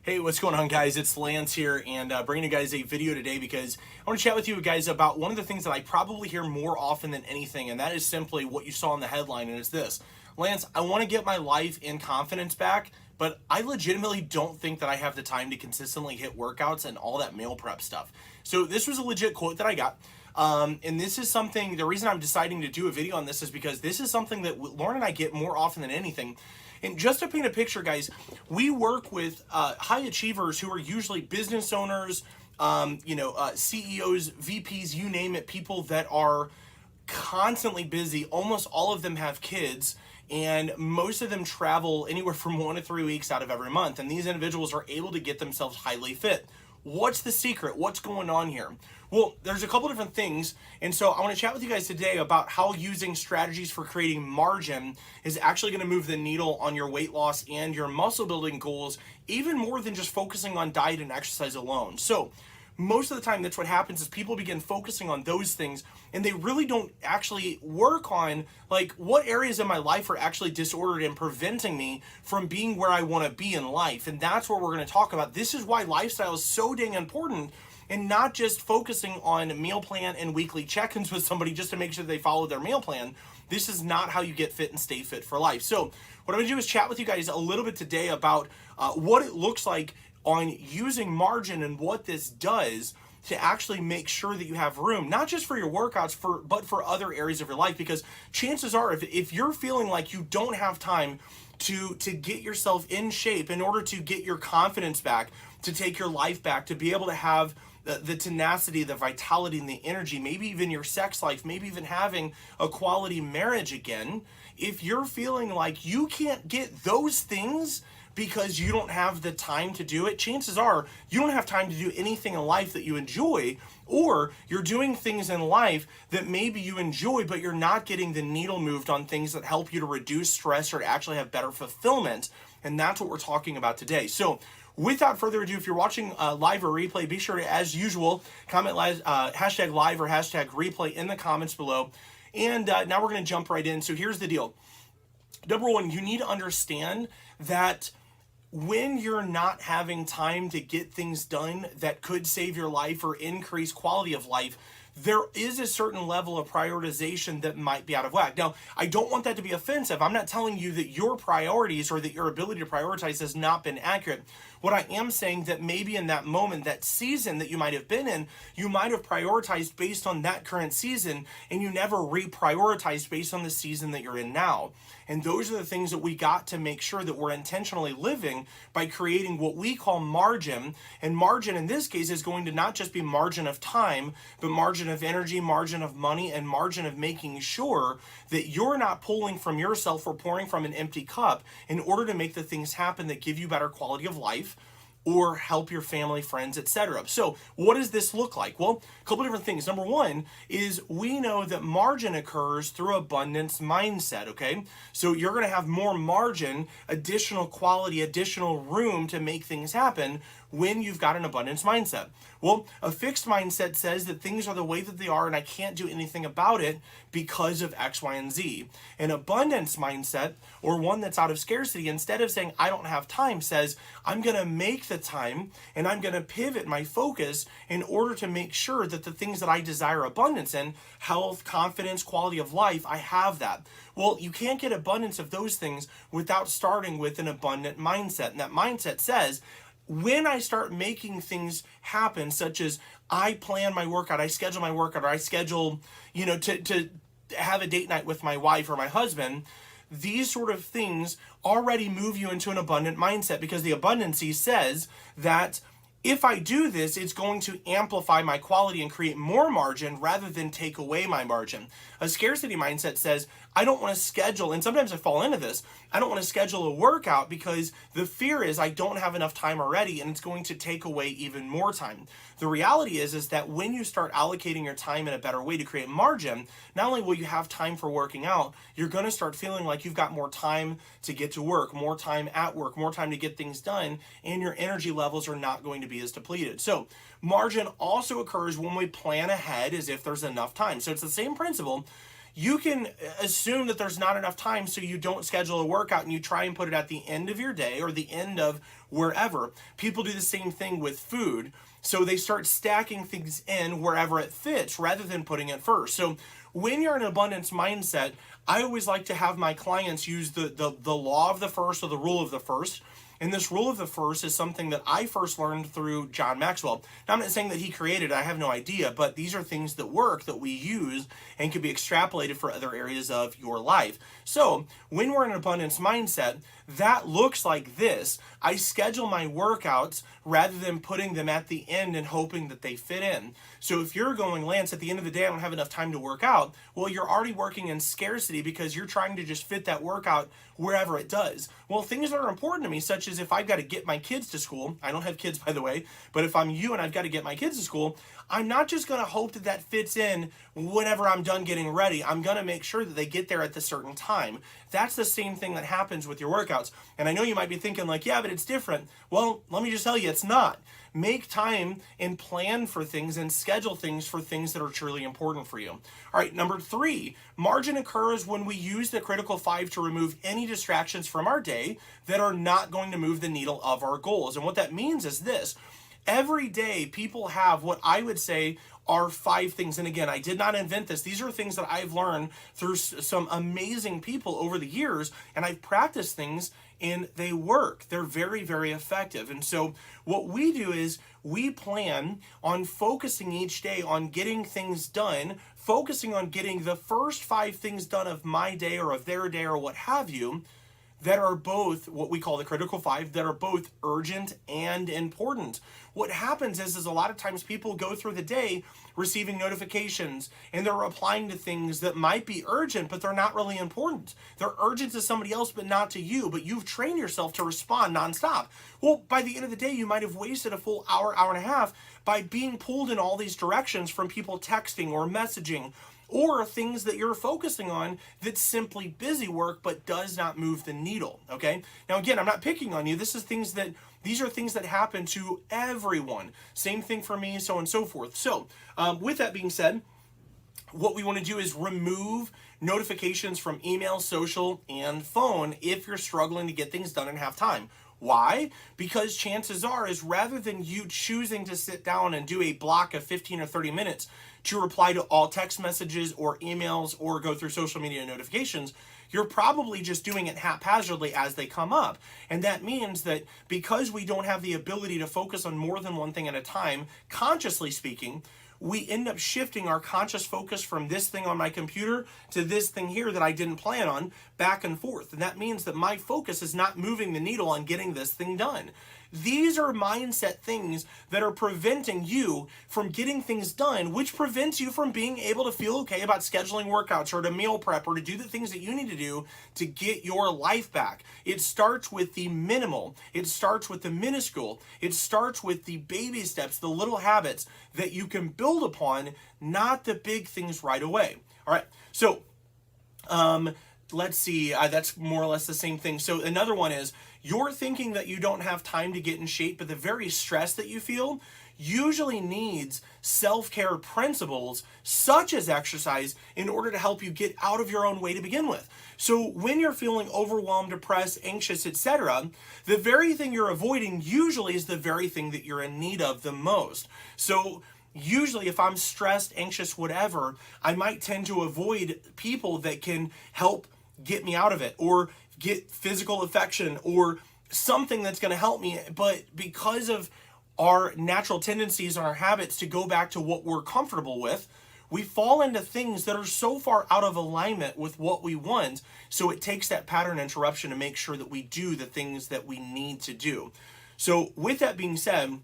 Hey, what's going on, guys? It's Lance here, and bringing you guys a video today because I want to chat with you guys about one of the things that I probably hear more often than anything, and that is simply what you saw in the headline, and it's this. Lance, I want to get my life and confidence back, but I legitimately don't think that I have the time to consistently hit workouts and all that meal prep stuff. So this was a legit quote that I got. And this is something, the reason I'm deciding to do a video on this is because this is something that Lauren and I get more often than anything. And just to paint a picture, guys, we work with high achievers who are usually business owners, CEOs, VPs, you name it, people that are constantly busy. Almost all of them have kids, and most of them travel anywhere from 1 to 3 weeks out of every month. And these individuals are able to get themselves highly fit. What's the secret? What's going on here? Well, there's a couple different things, and so I want to chat with you guys today about how using strategies for creating margin is actually going to move the needle on your weight loss and your muscle building goals, even more than just focusing on diet and exercise alone. So most of the time, that's what happens is people begin focusing on those things and they really don't actually work on like what areas of my life are actually disordered and preventing me from being where I want to be in life. And that's what we're going to talk about. This is why lifestyle is so dang important, and not just focusing on meal plan and weekly check-ins with somebody just to make sure they follow their meal plan. This is not how you get fit and stay fit for life. So what I'm going to do is chat with you guys a little bit today about what it looks like on using margin and what this does to actually make sure that you have room, not just for your workouts, but for other areas of your life. Because chances are, if you're feeling like you don't have time to get yourself in shape in order to get your confidence back, to take your life back, to be able to have the tenacity, the vitality, and the energy, maybe even your sex life, maybe even having a quality marriage again, if you're feeling like you can't get those things because you don't have the time to do it, chances are you don't have time to do anything in life that you enjoy, or you're doing things in life that maybe you enjoy, but you're not getting the needle moved on things that help you to reduce stress or to actually have better fulfillment. And that's what we're talking about today. So without further ado, if you're watching live or replay, be sure to, as usual, comment hashtag live or hashtag replay in the comments below. And now we're going to jump right in. So here's the deal. Number one, you need to understand that when you're not having time to get things done that could save your life or increase quality of life, there is a certain level of prioritization that might be out of whack. Now, I don't want that to be offensive. I'm not telling you that your priorities or that your ability to prioritize has not been accurate. What I am saying that maybe in that moment, that season that you might have been in, you might have prioritized based on that current season, and you never reprioritized based on the season that you're in now. And those are the things that we got to make sure that we're intentionally living by creating what we call margin. And margin in this case is going to not just be margin of time, but margin of energy, margin of money, and margin of making sure that you're not pulling from yourself or pouring from an empty cup in order to make the things happen that give you better quality of life or help your family, friends, etc. So what does this look like? Well, a couple different things. Number one is we know that margin occurs through abundance mindset, okay? So you're going to have more margin, additional quality, additional room to make things happen when you've got an abundance mindset. Well, a fixed mindset says that things are the way that they are and I can't do anything about it because of X, Y, and Z. An abundance mindset, or one that's out of scarcity, instead of saying I don't have time, says I'm going to make the time and I'm going to pivot my focus in order to make sure that the things that I desire abundance in, health, confidence, quality of life, I have that. Well, you can't get abundance of those things without starting with an abundant mindset. And that mindset says, when I start making things happen, such as I plan my workout, I schedule my workout, or I schedule, to have a date night with my wife or my husband, these sort of things already move you into an abundant mindset, because the abundancy says that if I do this, it's going to amplify my quality and create more margin rather than take away my margin. A scarcity mindset says, I don't want to schedule, and sometimes I fall into this, I don't want to schedule a workout because the fear is I don't have enough time already and it's going to take away even more time. The reality is that when you start allocating your time in a better way to create margin, not only will you have time for working out, you're going to start feeling like you've got more time to get to work, more time at work, more time to get things done, and your energy levels are not going to be as depleted. So margin also occurs when we plan ahead as if there's enough time. So it's the same principle. you can assume that there's not enough time, so you don't schedule a workout and you try and put it at the end of your day or the end of wherever. People do the same thing with food. So they start stacking things in wherever it fits rather than putting it first. So when you're in an abundance mindset, I always like to have my clients use the law of the first or the rule of the first. And this rule of the first is something that I first learned through John Maxwell. Now, I'm not saying that he created it, I have no idea, but these are things that work, that we use, and can be extrapolated for other areas of your life. So, when we're in an abundance mindset, that looks like this. I schedule my workouts rather than putting them at the end and hoping that they fit in. So if you're going, Lance, at the end of the day, I don't have enough time to work out, well, you're already working in scarcity because you're trying to just fit that workout wherever it does. Well, things that are important to me, such as if I've got to get my kids to school, I don't have kids, by the way, but if I'm you and I've got to get my kids to school, I'm not just going to hope that that fits in whenever I'm done getting ready. I'm going to make sure that they get there at the certain time. That's the same thing that happens with your workouts. And I know you might be thinking like, yeah, but it's different. Well, let me just tell you, it's not. Make time and plan for things and schedule things for things that are truly important for you. All right, number 3, margin occurs when we use the critical 5 to remove any distractions from our day that are not going to move the needle of our goals. And what that means is this. Every day, people have what I would say are 5 things. And again, I did not invent this. These are things that I've learned through some amazing people over the years, and I've practiced things and they work. They're very, very effective. And so what we do is we plan on focusing each day on getting things done, focusing on getting the first 5 things done of my day or of their day or what have you, that are both what we call the critical 5, that are both urgent and important. What happens is a lot of times people go through the day receiving notifications and they're replying to things that might be urgent, but they're not really important. They're urgent to somebody else, but not to you, but you've trained yourself to respond nonstop. Well, by the end of the day, you might have wasted a full hour, hour and a half by being pulled in all these directions from people texting or messaging, or things that you're focusing on that's simply busy work but does not move the needle, okay? Now again, I'm not picking on you. These are things that happen to everyone. Same thing for me, so on and so forth. So with that being said, what we want to do is remove notifications from email, social, and phone if you're struggling to get things done and have time. Why? Because chances are is rather than you choosing to sit down and do a block of 15 or 30 minutes to reply to all text messages or emails or go through social media notifications, you're probably just doing it haphazardly as they come up. And that means that because we don't have the ability to focus on more than one thing at a time, consciously speaking, we end up shifting our conscious focus from this thing on my computer to this thing here that I didn't plan on, back and forth. And that means that my focus is not moving the needle on getting this thing done. These are mindset things that are preventing you from getting things done, which prevents you from being able to feel okay about scheduling workouts or to meal prep or to do the things that you need to do to get your life back. It starts with the minimal. It starts with the minuscule. It starts with the baby steps, the little habits that you can build upon, not the big things right away. All right, so let's see, that's more or less the same thing. So another one is, you're thinking that you don't have time to get in shape, but the very stress that you feel usually needs self-care principles such as exercise in order to help you get out of your own way to begin with. So when you're feeling overwhelmed, depressed, anxious, etc., the very thing you're avoiding usually is the very thing that you're in need of the most. So usually if I'm stressed, anxious, whatever, I might tend to avoid people that can help get me out of it, or get physical affection, or something that's going to help me. But because of our natural tendencies and our habits to go back to what we're comfortable with, we fall into things that are so far out of alignment with what we want. So it takes that pattern interruption to make sure that we do the things that we need to do. So with that being said,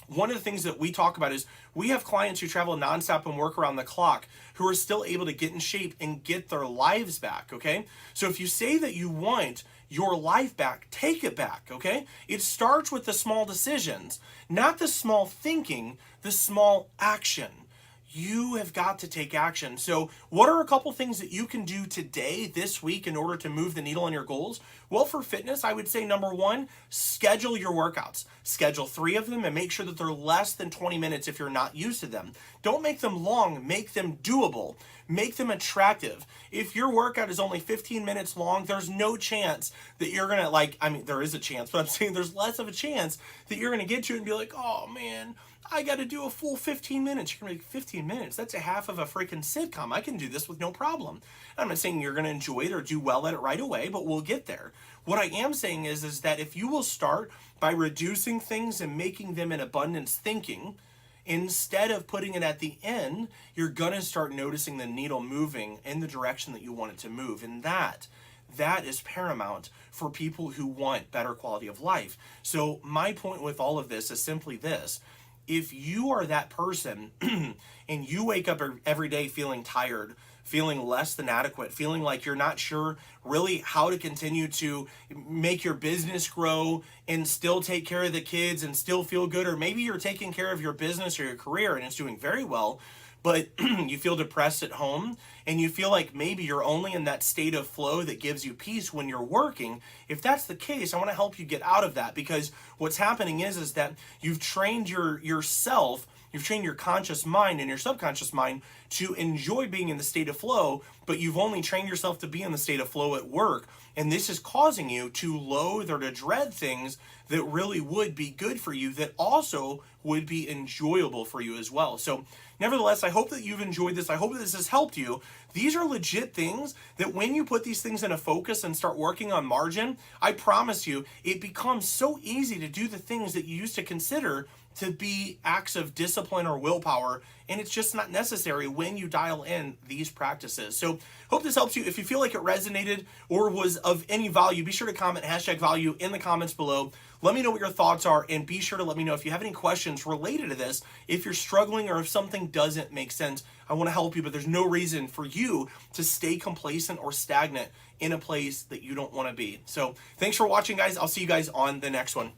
one of the things that we talk about is we have clients who travel nonstop and work around the clock who are still able to get in shape and get their lives back, okay? So if you say that you want your life back, take it back, okay? It starts with the small decisions, not the small thinking, the small action. you have got to take action. So, what are a couple things that you can do today, this week, in order to move the needle on your goals? Well, for fitness, I would say number one, schedule your workouts. Schedule 3 of them and make sure that they're less than 20 minutes if you're not used to them. Don't make them long, make them doable. Make them attractive. If your workout is only 15 minutes long, there's no chance that you're gonna there is a chance, but I'm saying there's less of a chance that you're gonna get to it and be like, oh man, I got to do a full 15 minutes. You're going to be 15 minutes. That's a half of a freaking sitcom. I can do this with no problem. I'm not saying you're going to enjoy it or do well at it right away, but we'll get there. What I am saying is that if you will start by reducing things and making them in abundance thinking, instead of putting it at the end, you're going to start noticing the needle moving in the direction that you want it to move. And that is paramount for people who want better quality of life. So my point with all of this is simply this. If you are that person and you wake up every day feeling tired, feeling less than adequate, feeling like you're not sure really how to continue to make your business grow and still take care of the kids and still feel good, or maybe you're taking care of your business or your career and it's doing very well, but you feel depressed at home and you feel like maybe you're only in that state of flow that gives you peace when you're working. If that's the case, I want to help you get out of that, because what's happening is that you've trained yourself, you've trained your conscious mind and your subconscious mind to enjoy being in the state of flow, but you've only trained yourself to be in the state of flow at work. And this is causing you to loathe or to dread things that really would be good for you, that also would be enjoyable for you as well. So nevertheless, I hope that you've enjoyed this. I hope that this has helped you. These are legit things that when you put these things in a focus and start working on margin, I promise you, it becomes so easy to do the things that you used to consider to be acts of discipline or willpower, and it's just not necessary when you dial in these practices. So hope this helps you. If you feel like it resonated or was of any value, be sure to comment #value in the comments below. Let me know what your thoughts are, and be sure to let me know if you have any questions related to this. If you're struggling or if something doesn't make sense, I want to help you, but there's no reason for you to stay complacent or stagnant in a place that you don't want to be. So thanks for watching, guys. I'll see you guys on the next one.